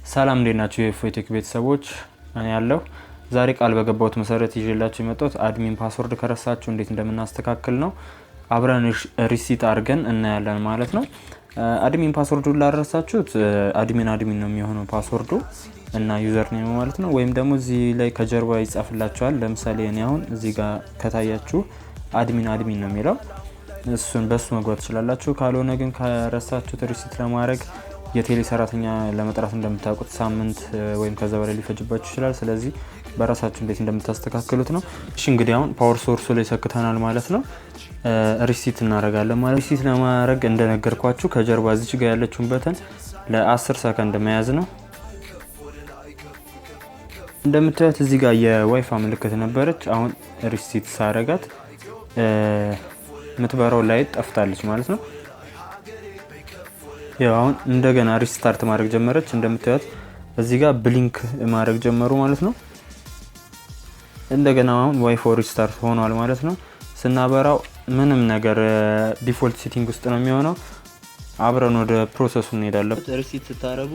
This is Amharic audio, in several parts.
ሰላም እንደናችሁ የፎቴክ ቤተሰቦች እኔ ያለው ዛሬ ቃል በገባሁት መሰረት ይዤላችሁ የመጣሁት አድሚን ፓስወርድ ከረሳችሁ እንዴት እንደምናስተካክል ነው። አብረን ሪሲት አድርገን እናያለን ማለት ነው። አድሚን ፓስወርዱን ላረሳችሁት አድሚን ነው የሚሆነው ፓስወርዱ እና ዩዘር ኔም ማለት ነው። ወይም ደግሞ እዚህ ላይ ከጀርባ ይጻፍላችኋል። ለምሳሌ እኔ አሁን እዚህ ጋር ከታያችሁ አድሚን ነው የሚለው እሱን በሱ መግባት ትችላላችሁ። ካልሆነ ግን ከረሳችሁት ሪሲት ለማድረግ የቴሌ ሰራተኛ ለመጥራት እንደምታውቁት ሳምንት ወይም ከዛ በላይ ሊፈጅባችሁ ይችላል። ስለዚህ በራሳችሁ እንዴት እንደምታስተካክሉት ነው። እሺ እንግዲህ አሁን ፓወር ሶርሱ ላይ ሰክተናል ማለት ነው። ሪሲት እናደርጋለን ማለት ሪሲት ለማድረግ እንደነገርኳችሁ ከጀርባ እዚች ጋር ያለችውን በተን ለ10 ሰከንድ መያዝ ነው። እንደምታዩት እዚህ ጋር የዋይፋይ ምልክት ነበረች። አሁን ሪሲት ሳረጋት የምትበራው ላይት ጠፍታለች ማለት ነው። ያው አሁን እንደገና ሪስታርት ማድረግ ጀመረች። እንደምታዩት እዚህ ጋር ብሊንክ ማድረግ ጀመሩ ማለት ነው። እንደገና አሁን ዋይፋይ ሪስታርት ሆኗል ማለት ነው። ስናበራው ምንም ነገር ዲፎልት ሴቲንግ ውስጥ ነው የሚሆነው። አብረን ወደ ፕሮሰሱ እንሄዳለን። ሪሲት ስታረጉ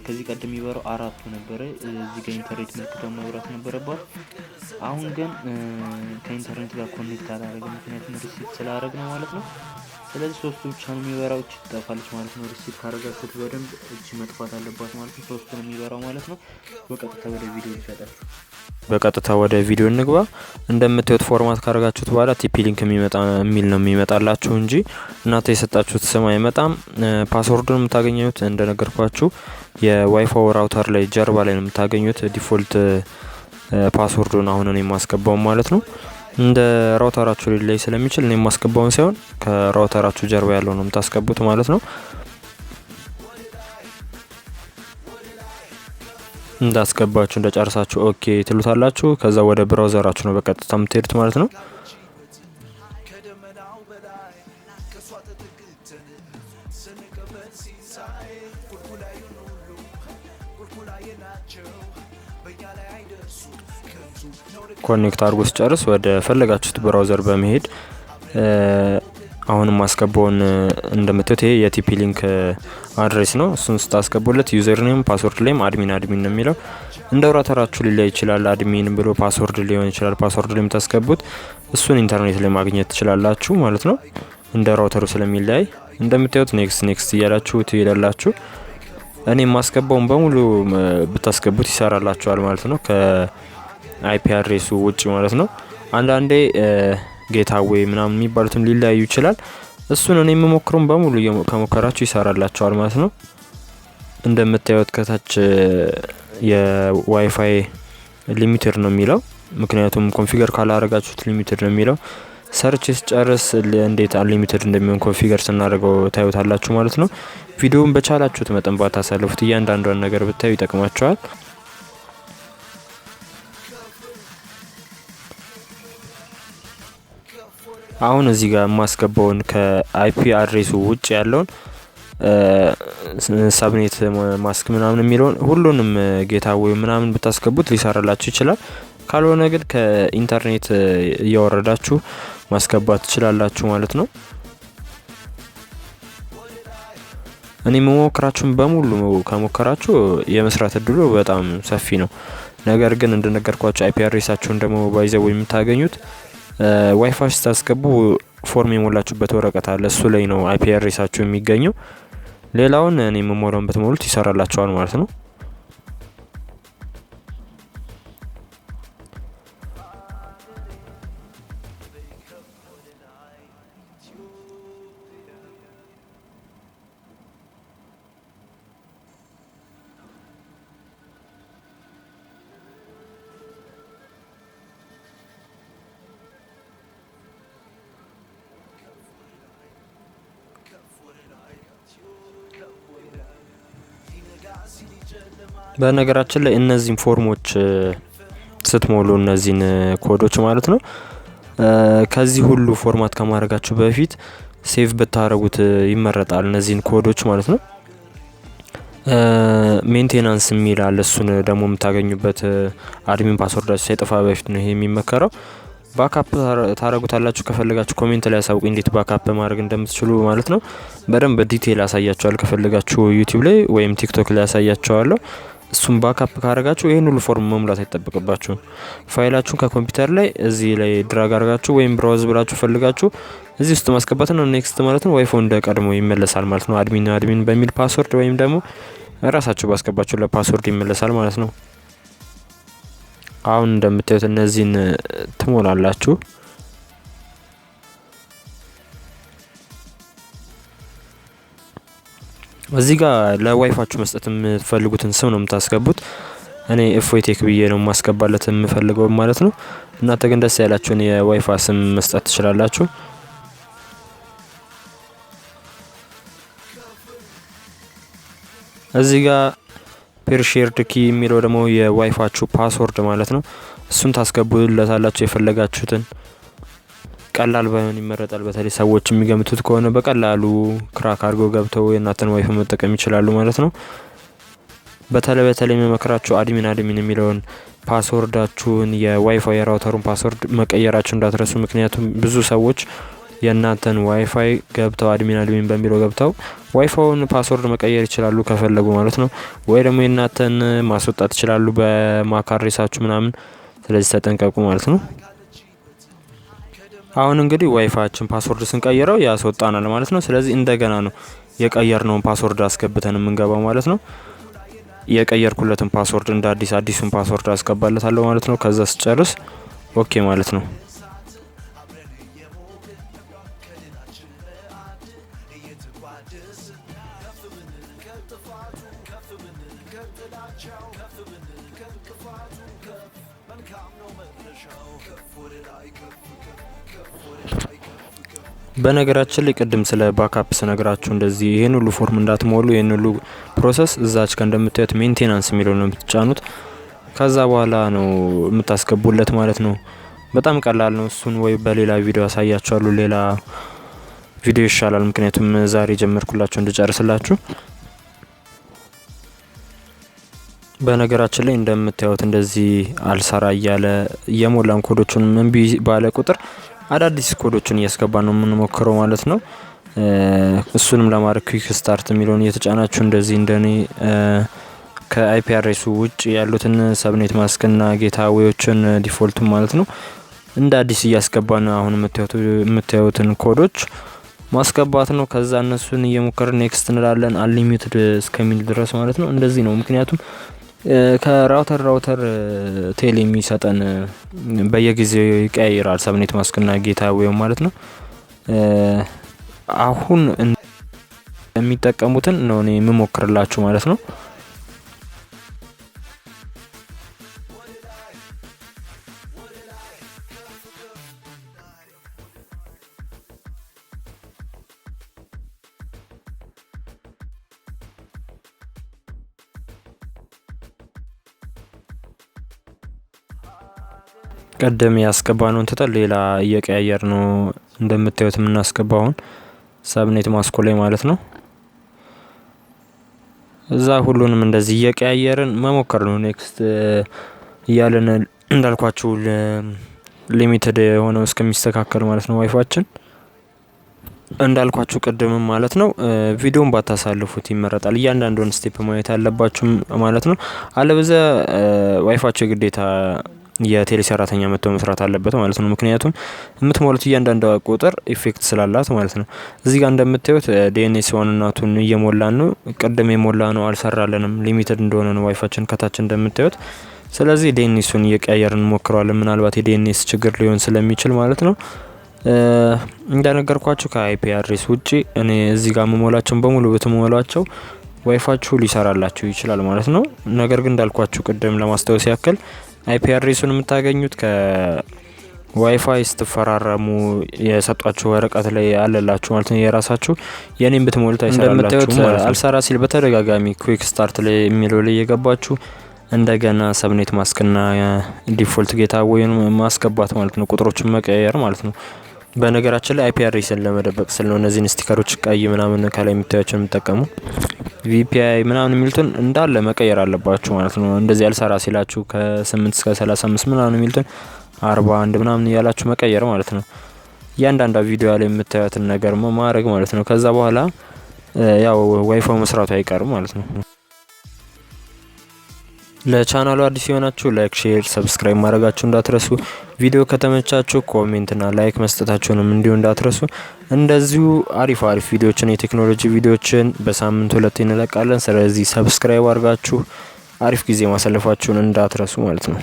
ከዚህ ቀደም የሚበራው አራቱ ነበረ። እዚህ ጋር ኢንተርኔት ምልክት መብራት ነበረባት። አሁን ግን ከኢንተርኔት ጋር ኮኔክት አላደረገም፣ ምክንያቱም ሪሲት ስላደረግ ነው ማለት ነው። ስለዚህ ሶስቱ ብቻ ነው የሚበራው፣ እቺ ትጠፋለች ማለት ነው። ሪሲት ካረጋችሁት በደንብ እቺ መጥፋት አለባት ማለት ነው። ሶስቱ ነው የሚበራው ማለት ነው። በቀጥታ ወደ ቪዲዮ እንግባ። እንደምታዩት ፎርማት ካረጋችሁት በኋላ ቲፒ ሊንክ የሚል ነው የሚመጣላችሁ እንጂ እናንተ የሰጣችሁት ስም አይመጣም። ፓስወርዱን የምታገኙት እንደነገርኳችሁ የዋይፋይ ራውተር ላይ ጀርባ ላይ ነው የምታገኙት። ዲፎልት ፓስወርዱን አሁን ነው የማስገባው ማለት ነው። እንደ ራውተራችሁ ላይ ስለሚችል ነው የማስገባውን ሳይሆን ከራውተራችሁ ጀርባ ያለው ነው የምታስገቡት ማለት ነው። እንዳስገባችሁ እንደጨርሳችሁ ኦኬ ትሉታላችሁ። ከዛ ወደ ብራውዘራችሁ ነው በቀጥታ የምትሄዱት ማለት ነው። ኮኔክት አድርጎ ሲጨርስ ወደ ፈለጋችሁት ብራውዘር በመሄድ አሁንም ማስገባውን እንደምትዩት ይሄ የቲፒ ሊንክ አድሬስ ነው። እሱን ስታስገቡለት ዩዘር ኔም ፓስወርድ ላይም አድሚን ነው የሚለው። እንደ ራውተራችሁ ሊለይ ይችላል። አድሚን ብሎ ፓስወርድ ሊሆን ይችላል። ፓስወርድ ላይም ታስገቡት እሱን ኢንተርኔት ላይ ማግኘት ትችላላችሁ ማለት ነው። እንደ ራውተሩ ስለሚለይ እንደምታዩት ኔክስት እያላችሁ ትሄዳላችሁ። እኔ ማስገባውን በሙሉ ብታስገቡት ይሰራላችኋል ማለት ነው። ከአይፒ አድሬሱ ውጪ ማለት ነው። አንዳንዴ ጌታዌይ ምናምን የሚባሉትም ሊለያዩ ይችላል። እሱን እኔ የምሞክረው በሙሉ ከሞከራችሁ ይሰራላችኋል ማለት ነው። እንደምታዩት ከታች የዋይፋይ ሊሚትድ ነው የሚለው፣ ምክንያቱም ኮንፊገር ካላረጋችሁት ሊሚትድ ነው የሚለው። ሰርች ሲጨርስ እንዴት አንሊሚትድ እንደሚሆን ኮንፊገር ስናደርገው ታዩታላችሁ ማለት ነው። ቪዲዮውን በቻላችሁት መጠን ባታሳልፉት፣ እያንዳንዷን ነገር ብታዩ ይጠቅማችኋል። አሁን እዚህ ጋር ማስገባውን ከአይፒ አድሬሱ ውጭ ያለውን ሳብኔት ማስክ ምናምን የሚለውን ሁሉንም ጌታዌይ ምናምን ብታስገቡት ሊሰራላችሁ ይችላል። ካልሆነ ግን ከኢንተርኔት እያወረዳችሁ ማስገባት ትችላላችሁ ማለት ነው። እኔ መሞክራችሁን በሙሉ ከሞከራችሁ የመስራት እድሉ በጣም ሰፊ ነው። ነገር ግን እንደነገርኳችሁ አይፒ አድሬሳችሁን ደግሞ ባይዘው የምታገኙት ዋይፋይ ስታስገቡ ፎርም የሞላችሁበት ወረቀት አለ። እሱ ላይ ነው አይፒ አድሬሳችሁ የሚገኘው። ሌላውን እኔ የምሞላውን በትሞሉት ይሰራላችኋል ማለት ነው። በነገራችን ላይ እነዚህን ፎርሞች ስትሞሉ እነዚህን ኮዶች ማለት ነው ከዚህ ሁሉ ፎርማት ከማድረጋችሁ በፊት ሴቭ ብታረጉት ይመረጣል። እነዚህን ኮዶች ማለት ነው። ሜንቴናንስ የሚል አለ። እሱን ደግሞ የምታገኙበት አድሚን ፓስወርዳችሁ ሳይጠፋ በፊት ነው ይሄ የሚመከረው። ባካፕ ታረጉታላችሁ ከፈለጋችሁ ኮሜንት ላይ አሳውቁኝ እንዴት ባካፕ ማድረግ እንደምትችሉ ማለት ነው። በደንብ ዲቴል አሳያችኋለሁ ከፈለጋችሁ ዩቲዩብ ላይ ወይም ቲክቶክ ላይ አሳያችኋለሁ። እሱም ባካፕ ካረጋችሁ ይሄን ሁሉ ፎርም መሙላት አይጠበቅባችሁም። ፋይላችሁን ከኮምፒውተር ላይ እዚህ ላይ ድራግ አርጋችሁ ወይም ብራውዝ ብላችሁ ፈልጋችሁ እዚህ ውስጥ ማስገባት ነው። ኔክስት ማለት ነው ዋይፋው እንደ ቀድሞ ይመለሳል ማለት ነው። አድሚን በሚል ፓስወርድ ወይም ደግሞ ራሳችሁ ባስገባችሁ ለፓስወርድ ይመለሳል ማለት ነው። አሁን እንደምታዩት እነዚህን ትሞላላችሁ። እዚህ ጋር ለዋይፋችሁ መስጠት የምትፈልጉትን ስም ነው የምታስገቡት። እኔ ኤፍኦቴክ ብዬ ነው ማስገባለት የምፈልገው ማለት ነው። እናንተ ግን ደስ ያላችሁን የዋይፋ ስም መስጠት ትችላላችሁ። እዚህ ጋር ፔርሼርድ ኪ የሚለው ደግሞ የዋይፋችሁ ፓስወርድ ማለት ነው። እሱን ታስገቡለታላችሁ የፈለጋችሁትን። ቀላል ባይሆን ይመረጣል። በተለይ ሰዎች የሚገምቱት ከሆነ በቀላሉ ክራክ አድርገው ገብተው የእናንተን ዋይፋይ መጠቀም ይችላሉ ማለት ነው። በተለይ መመክራችሁ አድሚን የሚለውን ፓስወርዳችሁን የዋይፋይ የራውተሩን ፓስወርድ መቀየራችሁ እንዳትረሱ። ምክንያቱም ብዙ ሰዎች የእናንተን ዋይፋይ ገብተው አድሚን በሚለው ገብተው ዋይፋውን ፓስወርድ መቀየር ይችላሉ ከፈለጉ ማለት ነው። ወይ ደግሞ የእናንተን ማስወጣት ይችላሉ በማካሬሳችሁ ምናምን። ስለዚህ ተጠንቀቁ ማለት ነው። አሁን እንግዲህ ዋይፋያችን ፓስወርድ ስንቀይረው ያስወጣናል ማለት ነው። ስለዚህ እንደገና ነው የቀየርነውን ፓስወርድ አስገብተን የምንገባው ማለት ነው። የቀየርኩለትን ፓስወርድ እንደ አዲሱን ፓስወርድ አስገባለታለሁ ማለት ነው። ከዛ ስጨርስ ኦኬ ማለት ነው። በነገራችን ላይ ቅድም ስለ ባካፕ ስነግራችሁ እንደዚህ ይሄን ሁሉ ፎርም እንዳትሞሉ ይሄን ሁሉ ፕሮሰስ እዛች ጋር እንደምታዩት ሜንቴናንስ የሚለው ነው የምትጫኑት። ከዛ በኋላ ነው የምታስገቡለት ማለት ነው። በጣም ቀላል ነው። እሱን ወይ በሌላ ቪዲዮ አሳያችኋለሁ። ሌላ ቪዲዮ ይሻላል፣ ምክንያቱም ዛሬ ጀመርኩላችሁ እንድጨርስላችሁ። በነገራችን ላይ እንደምታዩት እንደዚህ አልሰራ እያለ የሞላን ኮዶቹን ምን ባለ ቁጥር አዳዲስ ኮዶችን እያስገባ ነው የምንሞክረው ማለት ነው። እሱንም ለማድረግ ኩዊክ ስታርት የሚለውን እየተጫናችሁ እንደዚህ እንደኔ ከአይፒ አድሬሱ ውጭ ያሉትን ሰብኔት ማስክና ጌታዌዎችን ዲፎልቱን ማለት ነው እንደ አዲስ እያስገባን አሁን የምታዩትን ኮዶች ማስገባት ነው። ከዛ እነሱን እየሞከርን ኔክስት እንላለን አንሊሚትድ እስከሚል ድረስ ማለት ነው። እንደዚህ ነው። ምክንያቱም ከራውተር ቴሌ የሚሰጠን በየጊዜው ይቀያይራል ሰብኔት ማስክና ጌታዌው ማለት ነው። አሁን የሚጠቀሙትን ነው እኔ የምሞክርላችሁ ማለት ነው። ቀደም ያስገባነውን ተጠል ሌላ እየቀያየር ነው እንደምታዩት የምናስገባውን ሰብኔት ማስኮ ላይ ማለት ነው። እዛ ሁሉንም እንደዚህ እየቀያየርን መሞከር ነው። ኔክስት እያለን እንዳልኳችሁ ሊሚትድ ሆነው እስከሚስተካከል ማለት ነው ዋይፋችን እንዳልኳችሁ ቅድምም ማለት ነው። ቪዲዮን ባታሳልፉት ይመረጣል። እያንዳንዱን ስቴፕ ማየት አለባችሁ ማለት ነው። አለበለዚያ ዋይፋችሁ ግዴታ የቴሌ ሰራተኛ መጥቶ መስራት አለበት ማለት ነው። ምክንያቱም የምትሞሉት እያንዳንዷ ቁጥር ኢፌክት ስላላት ማለት ነው። እዚህ ጋር እንደምታዩት ዲኤንኤስ ዋንናቱን እየሞላን ነው። ቅድም የሞላ ነው አልሰራለንም፣ ሊሚትድ እንደሆነ ነው ዋይፋችን ከታች እንደምታዩት። ስለዚህ ዲኤንኤሱን እየቀያየርን እንሞክረዋለን። ምናልባት የዲኤንኤስ ችግር ሊሆን ስለሚችል ማለት ነው። እንደነገርኳችሁ ከአይፒ አድሬስ ውጪ እኔ እዚህ ጋር መሞላቸውን በሙሉ ብትሞላቸው ዋይፋችሁ ሊሰራላችሁ ይችላል ማለት ነው። ነገር ግን እንዳልኳችሁ ቅድም ለማስታወስ ያክል አይፒ አድሬሱን የምታገኙት ከዋይፋይ ስትፈራረሙ የሰጧችሁ ወረቀት ላይ አለላችሁ ማለት ነው። የራሳችሁ የኔን ብትሞሉት አይሰራላችሁ ማለት ነው። አልሰራ ሲል በተደጋጋሚ ኩዊክ ስታርት ላይ የሚለው ላይ የገባችሁ እንደገና ሰብኔት ማስክና ዲፎልት ጌታዌውን ማስገባት ማለት ነው። ቁጥሮችን መቀየር ማለት ነው። በነገራችን ላይ አይፒ አድሬስን ለመደበቅ ስለሆነ እነዚህን ስቲከሮች ቀይ ምናምን ከላይ የምታዩቸው የምትጠቀሙ ቪፒአይ ምናምን የሚሉትን እንዳለ መቀየር አለባችሁ ማለት ነው። እንደዚህ ያልሰራ ሲላችሁ ከ8 እስከ 35 ምናምን የሚሉትን 41 ምናምን ያላችሁ መቀየር ማለት ነው። እያንዳንዱ ቪዲዮ ላይ የምታዩትን ነገር ማድረግ ማለት ነው። ከዛ በኋላ ያው ዋይፋው መስራቱ አይቀርም ማለት ነው። ለቻናሉ አዲስ የሆናችሁ ላይክ፣ ሼር፣ ሰብስክራይብ ማድረጋችሁ እንዳትረሱ። ቪዲዮ ከተመቻችሁ ኮሜንትና ላይክ መስጠታችሁንም እንዲሁ እንዳትረሱ። እንደዚሁ አሪፍ ቪዲዮችን የቴክኖሎጂ ቪዲዮችን በሳምንት 2 እንለቃለን። ስለዚህ ሰብስክራይብ አድርጋችሁ አሪፍ ጊዜ ማሳለፋችሁን እንዳትረሱ ማለት ነው።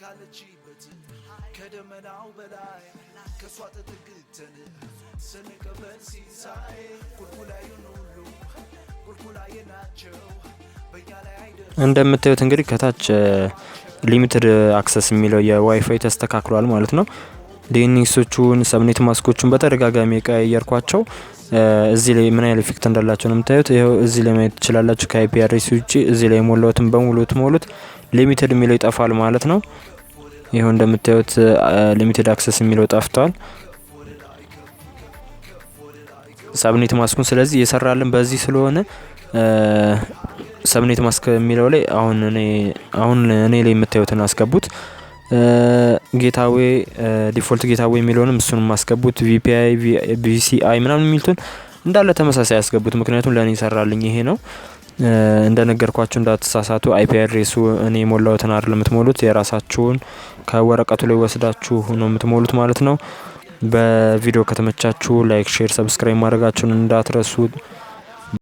ካለችበት ከደመናው በላይ ከሷ ተጠግተን ስንቀበል ሲሳይ ቁልቁላዩን ሁሉ ቁልቁላዬ ናቸው በእኛ ላይ አይደርስ። እንደምታዩት እንግዲህ ከታች ሊሚትድ አክሰስ የሚለው የዋይፋይ ተስተካክሏል ማለት ነው። ዲኤንኤሶቹን ሰብኔት ማስኮቹን በተደጋጋሚ ቀያየርኳቸው። እዚህ ላይ ምን ያህል ኢፌክት እንዳላቸው ነው የምታዩት። ይሄው እዚህ ላይ ማየት ትችላላችሁ። ከአይፒ አድሬስ ውጪ እዚህ ላይ ሞላውትን በሙሉ ትሞሉት ሊሚትድ የሚለው ይጠፋል ማለት ነው። ይሄው እንደምታዩት ሊሚትድ አክሰስ የሚለው ጠፍቷል ሰብኔት ማስኩን። ስለዚህ እየሰራልን በዚህ ስለሆነ ሰብኔት ማስክ የሚለው ላይ አሁን እኔ ላይ የምታዩትን አስገቡት። ጌታዌ ዲፎልት ጌታዌ የሚለውንም እሱንም ማስገቡት። ቪፒአይ ቪሲአይ ምናምን የሚሉትን እንዳለ ተመሳሳይ ያስገቡት። ምክንያቱም ለኔ ይሰራልኝ ይሄ ነው። እንደነገርኳችሁ እንዳትሳሳቱ። አይፒ አድሬሱ እኔ ሞላውትን አይደለም የምትሞሉት፣ የራሳችሁን ከወረቀቱ ላይ ወስዳችሁ ነው የምትሞሉት ማለት ነው። በቪዲዮ ከተመቻችሁ ላይክ፣ ሼር፣ ሰብስክራይብ ማድረጋችሁን እንዳትረሱ።